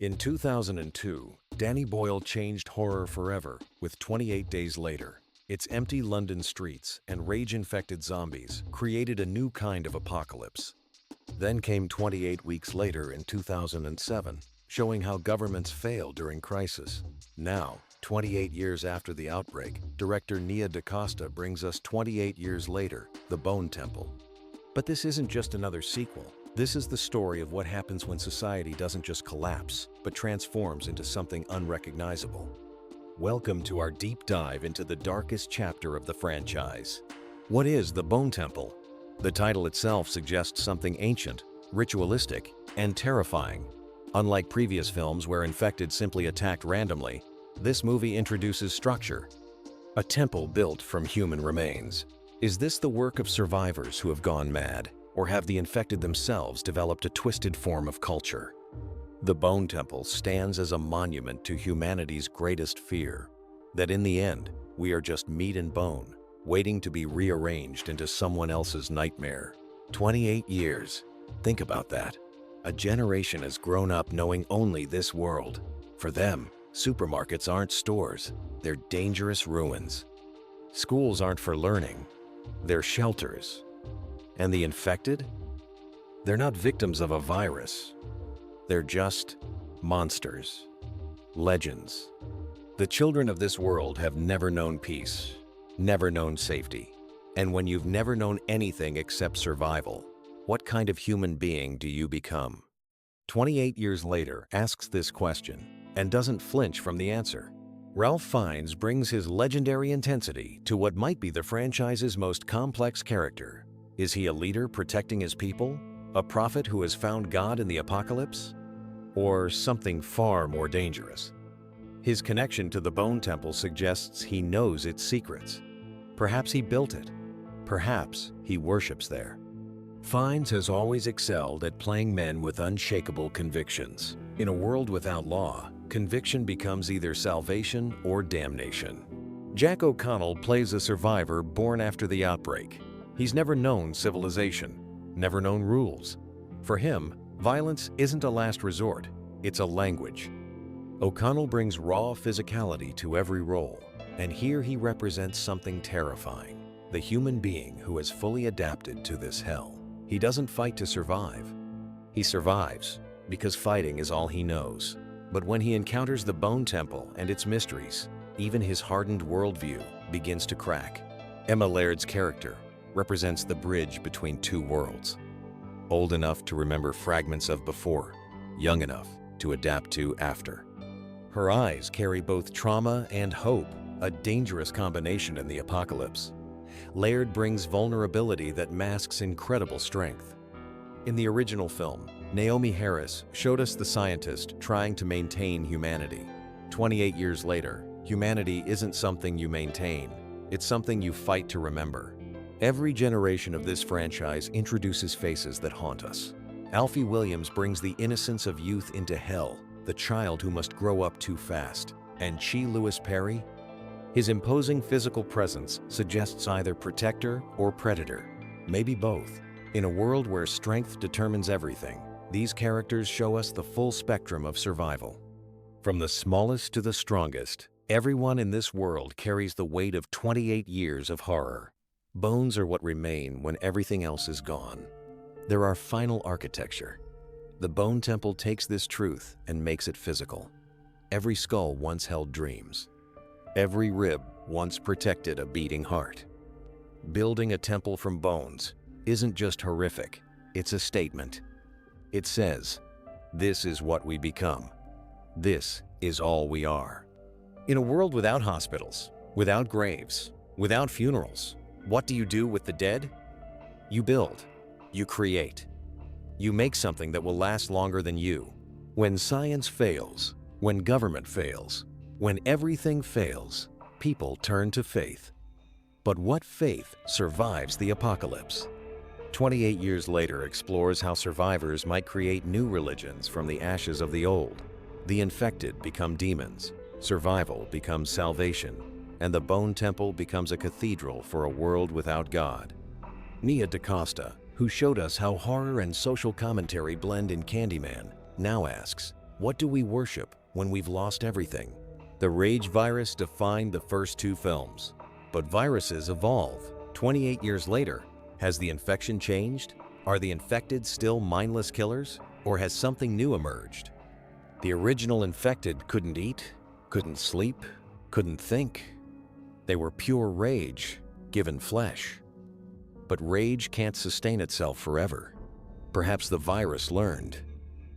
In 2002, Danny Boyle changed horror forever with 28 Days Later. Its empty London streets and rage-infected zombies created a new kind of apocalypse. Then came 28 Weeks Later in 2007, showing how governments fail during crisis. Now, 28 years after the outbreak, director Nia DaCosta brings us 28 Years Later, The Bone Temple. But this isn't just another sequel. This is the story of what happens when society doesn't just collapse, but transforms into something unrecognizable. Welcome to our deep dive into the darkest chapter of the franchise. What is the Bone Temple? The title itself suggests something ancient, ritualistic, and terrifying. Unlike previous films where infected simply attacked randomly, this movie introduces structure. A temple built from human remains. Is this the work of survivors who have gone mad? Or have the infected themselves developed a twisted form of culture? The Bone Temple stands as a monument to humanity's greatest fear, that in the end, we are just meat and bone, waiting to be rearranged into someone else's nightmare. 28 years. Think about that. A generation has grown up knowing only this world. For them, supermarkets aren't stores, they're dangerous ruins. Schools aren't for learning, they're shelters. And the infected? They're not victims of a virus. They're just monsters. Legends. The children of this world have never known peace, never known safety. And when you've never known anything except survival, what kind of human being do you become? 28 Years Later asks this question and doesn't flinch from the answer. Ralph Fiennes brings his legendary intensity to what might be the franchise's most complex character. Is he a leader protecting his people? A prophet who has found God in the apocalypse? Or something far more dangerous? His connection to the Bone Temple suggests he knows its secrets. Perhaps he built it. Perhaps he worships there. Fiennes has always excelled at playing men with unshakable convictions. In a world without law, conviction becomes either salvation or damnation. Jack O'Connell plays a survivor born after the outbreak. He's never known civilization, never known rules. For him, violence isn't a last resort, it's a language. O'Connell brings raw physicality to every role, and here he represents something terrifying, the human being who has fully adapted to this hell. He doesn't fight to survive. He survives because fighting is all he knows. But when he encounters the Bone Temple and its mysteries, even his hardened worldview begins to crack. Emma Laird's character represents the bridge between two worlds. Old enough to remember fragments of before, young enough to adapt to after. Her eyes carry both trauma and hope, a dangerous combination in the apocalypse. Laird brings vulnerability that masks incredible strength. In the original film, Naomi Harris showed us the scientist trying to maintain humanity. 28 years later, humanity isn't something you maintain, it's something you fight to remember. Every generation of this franchise introduces faces that haunt us. Alfie Williams brings the innocence of youth into hell, the child who must grow up too fast. And Lewis-Parry? His imposing physical presence suggests either protector or predator, maybe both. In a world where strength determines everything, these characters show us the full spectrum of survival. From the smallest to the strongest, everyone in this world carries the weight of 28 years of horror. Bones are what remain when everything else is gone. They're our final architecture. The Bone Temple takes this truth and makes it physical. Every skull once held dreams. Every rib once protected a beating heart. Building a temple from bones isn't just horrific, it's a statement. It says, this is what we become. This is all we are. In a world without hospitals, without graves, without funerals, what do you do with the dead? You build, you create. You make something that will last longer than you. When science fails, when government fails, when everything fails, people turn to faith. But what faith survives the apocalypse? 28 Years Later explores how survivors might create new religions from the ashes of the old. The infected become demons, survival becomes salvation, and the Bone Temple becomes a cathedral for a world without God. Nia DaCosta, who showed us how horror and social commentary blend in Candyman, now asks, What do we worship when we've lost everything? The rage virus defined the first two films. But viruses evolve. 28 years later, has the infection changed? Are the infected still mindless killers? Or has something new emerged? The original infected couldn't eat, couldn't sleep, couldn't think. They were pure rage, given flesh. But rage can't sustain itself forever. Perhaps the virus learned.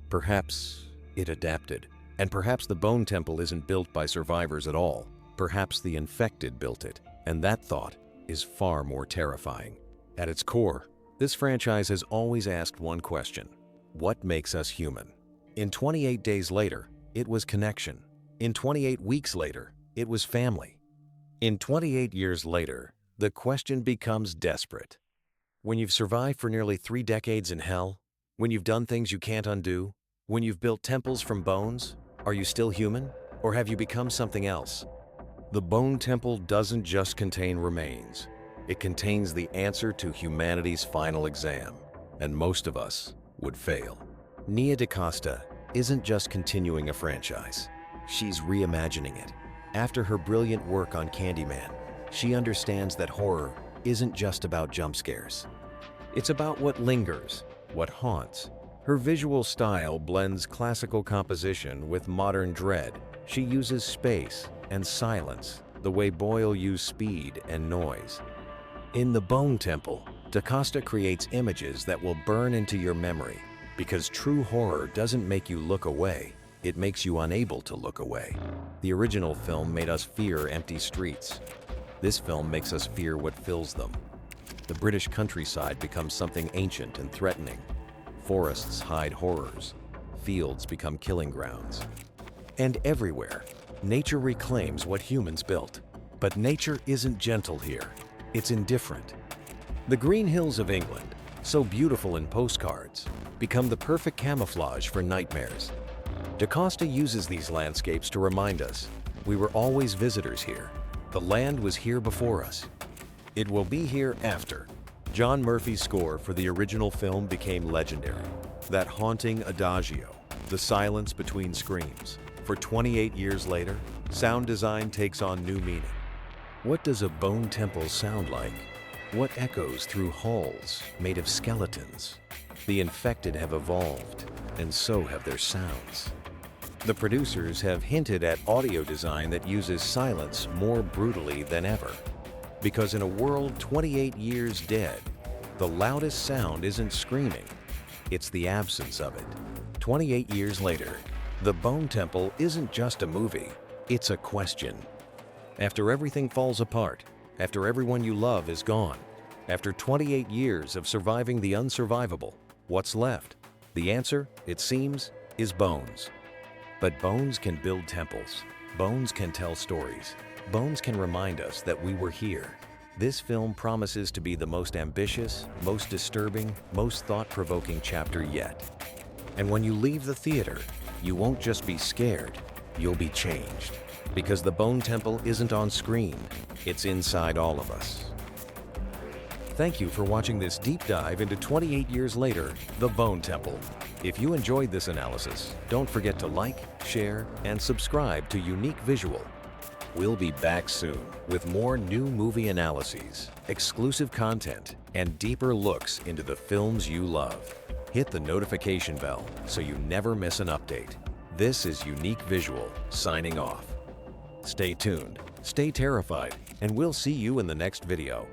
Perhaps it adapted. And perhaps the Bone Temple isn't built by survivors at all. Perhaps the infected built it. And that thought is far more terrifying. At its core, this franchise has always asked one question: what makes us human? In 28 days later, it was connection. In 28 weeks later, it was family. In 28 years later, the question becomes desperate. When you've survived for nearly 3 decades in hell, when you've done things you can't undo, when you've built temples from bones, are you still human? Or have you become something else? The Bone Temple doesn't just contain remains. It contains the answer to humanity's final exam, and most of us would fail. Nia DaCosta isn't just continuing a franchise. She's reimagining it. After her brilliant work on Candyman, she understands that horror isn't just about jump scares. It's about what lingers, what haunts. Her visual style blends classical composition with modern dread. She uses space and silence the way Boyle used speed and noise. In the Bone Temple, DaCosta creates images that will burn into your memory, because true horror doesn't make you look away, it makes you unable to look away. The original film made us fear empty streets. This film makes us fear what fills them. The British countryside becomes something ancient and threatening. Forests hide horrors. Fields become killing grounds. And everywhere, nature reclaims what humans built. But nature isn't gentle here. It's indifferent. The green hills of England, so beautiful in postcards, become the perfect camouflage for nightmares. DaCosta uses these landscapes to remind us we were always visitors here. The land was here before us. It will be here after. John Murphy's score for the original film became legendary. That haunting adagio, the silence between screams. For 28 years later, sound design takes on new meaning. What does a Bone Temple sound like? What echoes through halls made of skeletons? The infected have evolved, and so have their sounds. The producers have hinted at audio design that uses silence more brutally than ever. Because in a world 28 years dead, the loudest sound isn't screaming, it's the absence of it. 28 years later, The Bone Temple isn't just a movie, it's a question. After everything falls apart, after everyone you love is gone, after 28 years of surviving the unsurvivable, what's left? The answer, it seems, is bones. But bones can build temples. Bones can tell stories. Bones can remind us that we were here. This film promises to be the most ambitious, most disturbing, most thought-provoking chapter yet. And when you leave the theater, you won't just be scared, you'll be changed. Because the Bone Temple isn't on screen, it's inside all of us. Thank you for watching this deep dive into 28 years later, The Bone Temple. If you enjoyed this analysis, don't forget to like, share, and subscribe to Unique Visual. We'll be back soon with more new movie analyses, exclusive content, and deeper looks into the films you love. Hit the notification bell so you never miss an update. This is Unique Visual, signing off. Stay tuned, stay terrified, and we'll see you in the next video.